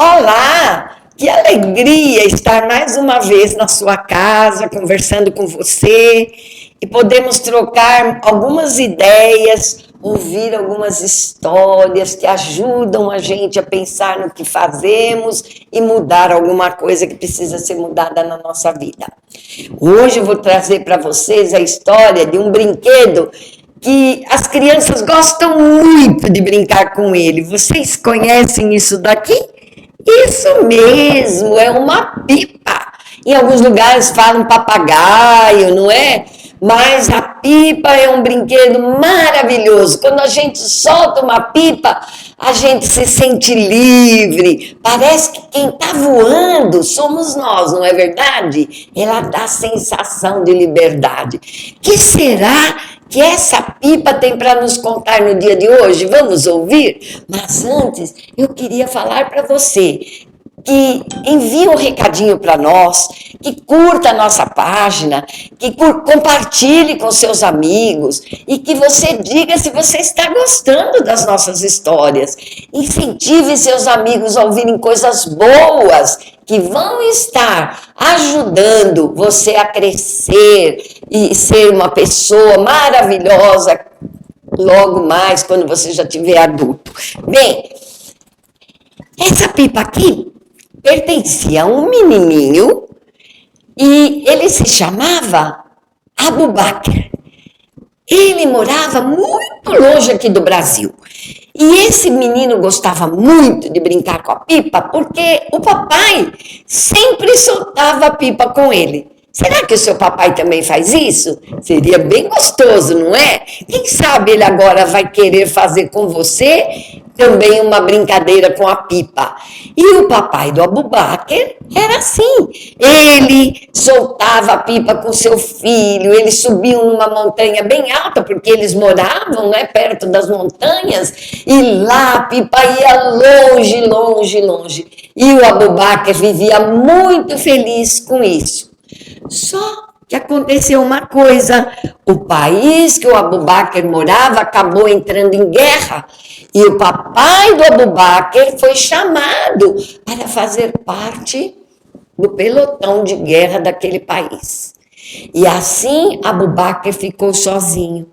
Olá! Que alegria estar mais uma vez na sua casa, conversando com você e podemos trocar algumas ideias, ouvir algumas histórias que ajudam a gente a pensar no que fazemos e mudar alguma coisa que precisa ser mudada na nossa vida. Hoje eu vou trazer para vocês a história de um brinquedo que as crianças gostam muito de brincar com ele. Vocês conhecem isso daqui? Isso mesmo, é uma pipa. Em alguns lugares falam papagaio, não é? Mas a pipa é um brinquedo maravilhoso. Quando a gente solta uma pipa, a gente se sente livre. Parece que quem está voando somos nós, não é verdade? Ela dá sensação de liberdade. Que será que essa pipa tem para nos contar no dia de hoje? Vamos ouvir? Mas antes, eu queria falar para você que envie um recadinho para nós, que curta a nossa página, que compartilhe com seus amigos e que você diga se você está gostando das nossas histórias. Incentive seus amigos a ouvirem coisas boas que vão estar ajudando você a crescer e ser uma pessoa maravilhosa logo mais quando você já tiver adulto. Bem, essa pipa aqui pertencia a um menininho e ele se chamava Abu Bakr. Ele morava muito longe aqui do Brasil. E esse menino gostava muito de brincar com a pipa porque o papai sempre soltava a pipa com ele. Será que o seu papai também faz isso? Seria bem gostoso, não é? Quem sabe ele agora vai querer fazer com você também uma brincadeira com a pipa. E o papai do Abu Bakr era assim. Ele soltava a pipa com seu filho, eles subiam numa montanha bem alta, porque eles moravam, né, perto das montanhas, e lá a pipa ia longe, longe, longe. E o Abu Bakr vivia muito feliz com isso. Só que aconteceu uma coisa, o país que o Abu Bakr morava acabou entrando em guerra e o papai do Abu Bakr foi chamado para fazer parte do pelotão de guerra daquele país. E assim Abu Bakr ficou sozinho.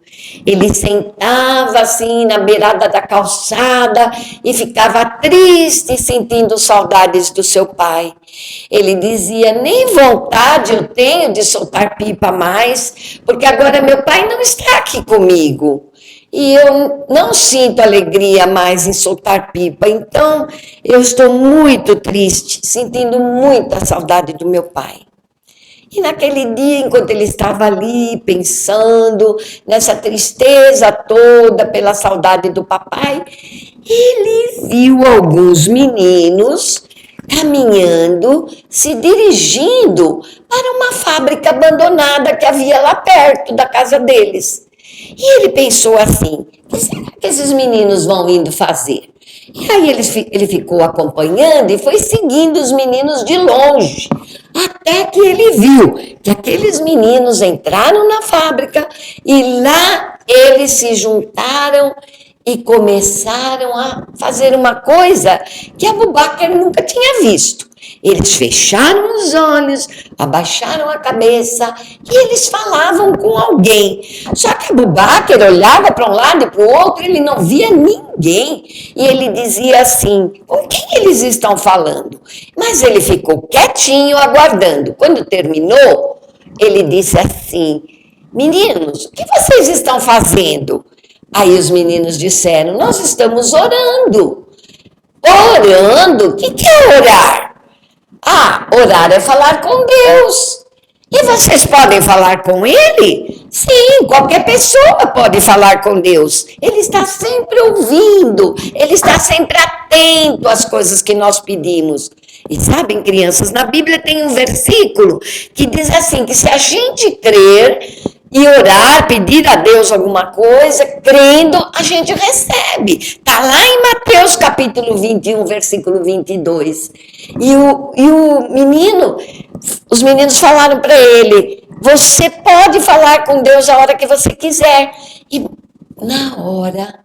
Ele sentava assim na beirada da calçada e ficava triste, sentindo saudades do seu pai. Ele dizia, nem vontade eu tenho de soltar pipa mais, porque agora meu pai não está aqui comigo. E eu não sinto alegria mais em soltar pipa, então eu estou muito triste, sentindo muita saudade do meu pai. E naquele dia, enquanto ele estava ali pensando nessa tristeza toda pela saudade do papai, ele viu alguns meninos caminhando, se dirigindo para uma fábrica abandonada que havia lá perto da casa deles. E ele pensou assim, o que será que esses meninos vão indo fazer? E aí ele ficou acompanhando e foi seguindo os meninos de longe, até que ele viu que aqueles meninos entraram na fábrica e lá eles se juntaram e começaram a fazer uma coisa que Abu Bakr nunca tinha visto. Eles fecharam os olhos, abaixaram a cabeça e eles falavam com alguém. Só que Abu Bakr olhava para um lado e para o outro, ele não via ninguém. E ele dizia assim, com quem eles estão falando? Mas ele ficou quietinho, aguardando. Quando terminou, ele disse assim, meninos, o que vocês estão fazendo? Aí os meninos disseram, nós estamos orando. Orando? O que é orar? Ah, orar é falar com Deus. E vocês podem falar com Ele? Sim, qualquer pessoa pode falar com Deus. Ele está sempre ouvindo, Ele está sempre atento às coisas que nós pedimos. E sabem, crianças, na Bíblia tem um versículo que diz assim, que se a gente crer e orar, pedir a Deus alguma coisa, crendo, a gente recebe. Está lá em Mateus capítulo 21, versículo 22. E o menino, os meninos falaram para ele, você pode falar com Deus a hora que você quiser. E na hora,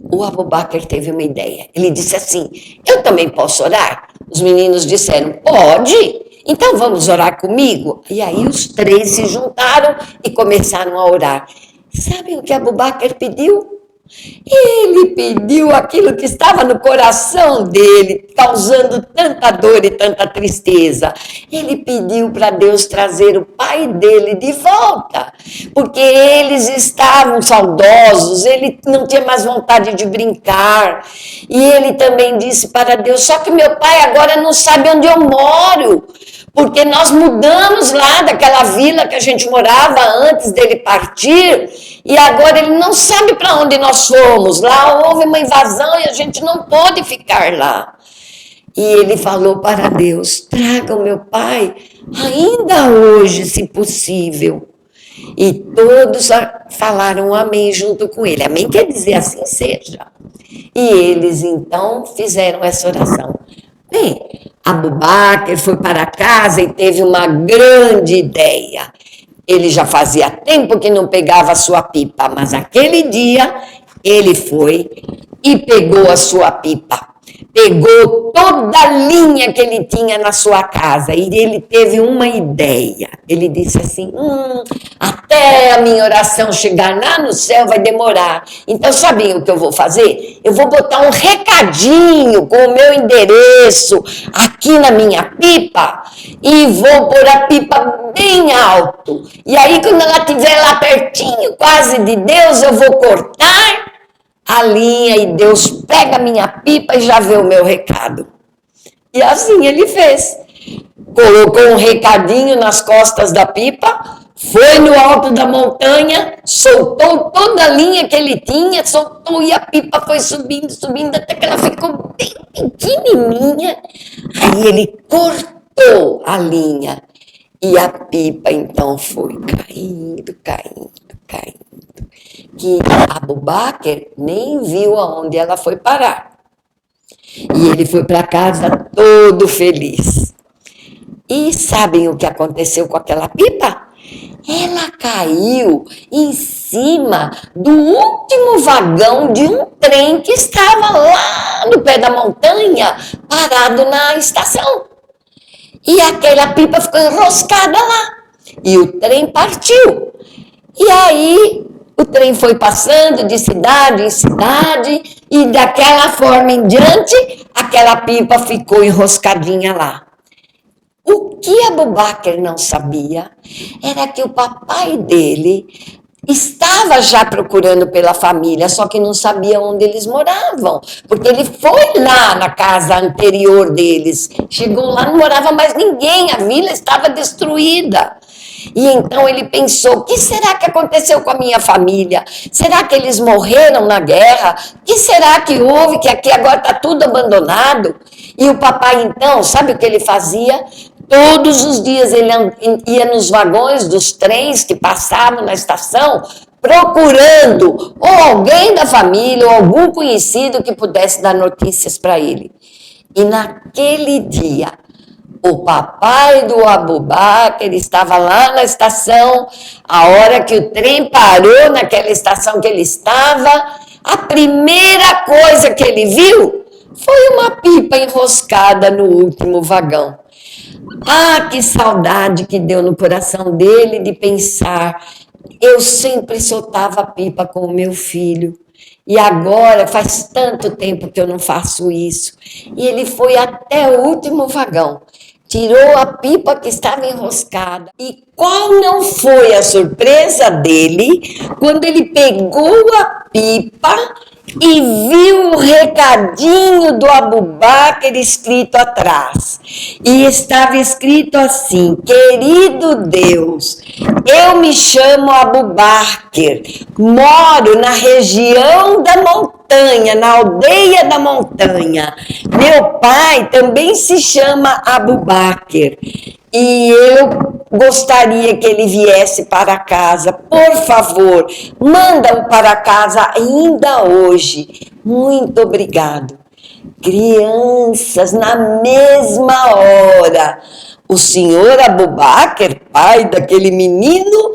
O Abu Bakr teve uma ideia. Ele disse assim: eu também posso orar? Os meninos disseram: pode, então vamos orar comigo? E aí os três se juntaram e começaram a orar. Sabem o que Abu Bakr pediu? Ele pediu aquilo que estava no coração dele, causando tanta dor e tanta tristeza. Ele pediu para Deus trazer o pai dele de volta, porque eles estavam saudosos, ele não tinha mais vontade de brincar. E ele também disse para Deus: só que meu pai agora não sabe onde eu moro, porque nós mudamos lá daquela vila que a gente morava antes dele partir, e agora ele não sabe para onde nós fomos. Lá houve uma invasão e a gente não pôde ficar lá. E ele falou para Deus: traga o meu pai ainda hoje, se possível. E todos falaram amém junto com ele. Amém quer dizer assim seja. E eles então fizeram essa oração. Bem, Abu Bakr foi para casa e teve uma grande ideia. Ele já fazia tempo que não pegava a sua pipa, mas aquele dia ele foi e pegou a sua pipa. Pegou toda a linha que ele tinha na sua casa e ele teve uma ideia. Ele disse assim: até a minha oração chegar lá no céu vai demorar. Então, sabem o que eu vou fazer? Eu vou botar um recadinho com o meu endereço aqui na minha pipa e vou pôr a pipa bem alto. E aí, quando ela estiver lá pertinho, quase de Deus, eu vou cortar a linha e Deus pega a minha pipa e já vê o meu recado. E assim ele fez. Colocou um recadinho nas costas da pipa, foi no alto da montanha, soltou toda a linha que ele tinha, soltou e a pipa foi subindo, subindo, até que ela ficou bem pequenininha. Aí ele cortou a linha e a pipa então foi caindo, caindo, caindo. Que Abu Bakr nem viu aonde ela foi parar. E ele foi para casa todo feliz. E sabem o que aconteceu com aquela pipa? Ela caiu em cima do último vagão de um trem que estava lá no pé da montanha, parado na estação. E aquela pipa ficou enroscada lá. E o trem partiu. E aí o trem foi passando de cidade em cidade e daquela forma em diante, aquela pipa ficou enroscadinha lá. O que Abu Bakr não sabia era que o papai dele estava já procurando pela família, só que não sabia onde eles moravam, porque ele foi lá na casa anterior deles, chegou lá, não morava mais ninguém, a vila estava destruída. E então ele pensou: o que será que aconteceu com a minha família? Será que eles morreram na guerra? O que será que houve, que aqui agora está tudo abandonado? E o papai então, sabe o que ele fazia? Todos os dias ele ia nos vagões dos trens que passavam na estação, procurando ou alguém da família ou algum conhecido que pudesse dar notícias para ele. E naquele dia, o papai do Abu Bakr estava lá na estação, a hora que o trem parou naquela estação que ele estava, a primeira coisa que ele viu foi uma pipa enroscada no último vagão. Ah, que saudade que deu no coração dele de pensar: eu sempre soltava pipa com o meu filho. E agora faz tanto tempo que eu não faço isso. E ele foi até o último vagão, tirou a pipa que estava enroscada. E qual não foi a surpresa dele quando ele pegou a pipa e viu o recadinho do Abu Bakr escrito atrás. E estava escrito assim: querido Deus, eu me chamo Abu Bakr, moro na região da montanha, na aldeia da montanha. Meu pai também se chama Abu Bakr. E eu gostaria que ele viesse para casa. Por favor, manda-o para casa ainda hoje. Muito obrigado. Crianças, na mesma hora, o senhor Abu Bakr, pai daquele menino,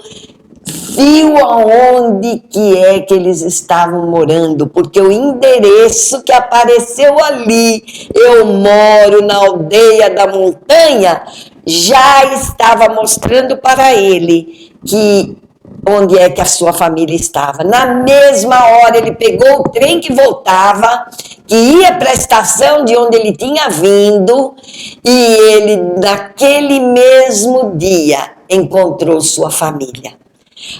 viu aonde que eles estavam morando, porque o endereço que apareceu ali, eu moro na aldeia da montanha, já estava mostrando para ele que onde é que a sua família estava. Na mesma hora ele pegou o trem que voltava, que ia para a estação de onde ele tinha vindo, e ele naquele mesmo dia encontrou sua família.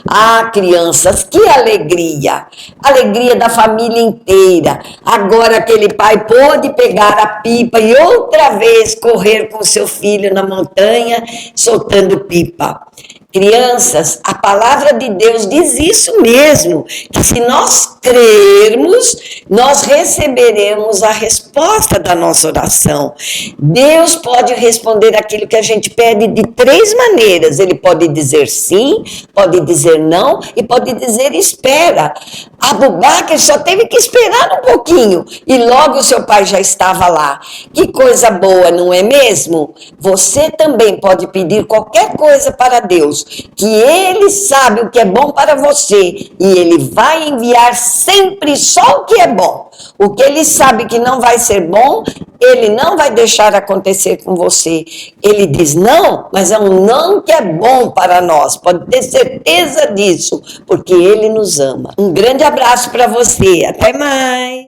Ah, crianças, que alegria! Alegria da família inteira. Agora aquele pai pôde pegar a pipa e outra vez correr com seu filho na montanha, soltando pipa. Crianças, a palavra de Deus diz isso mesmo, que se nós crermos, nós receberemos a resposta da nossa oração. Deus pode responder aquilo que a gente pede de 3 maneiras. Ele pode dizer sim, pode dizer não e pode dizer espera. Abu Bakr só teve que esperar um pouquinho e logo seu pai já estava lá. Que coisa boa, não é mesmo? Você também pode pedir qualquer coisa para Deus, que Ele sabe o que é bom para você e Ele vai enviar sempre só o que é bom. O que Ele sabe que não vai ser bom, Ele não vai deixar acontecer com você. Ele diz não, mas é um não que é bom para nós. Pode ter certeza disso, porque Ele nos ama. Um grande abraço para você. Até mais.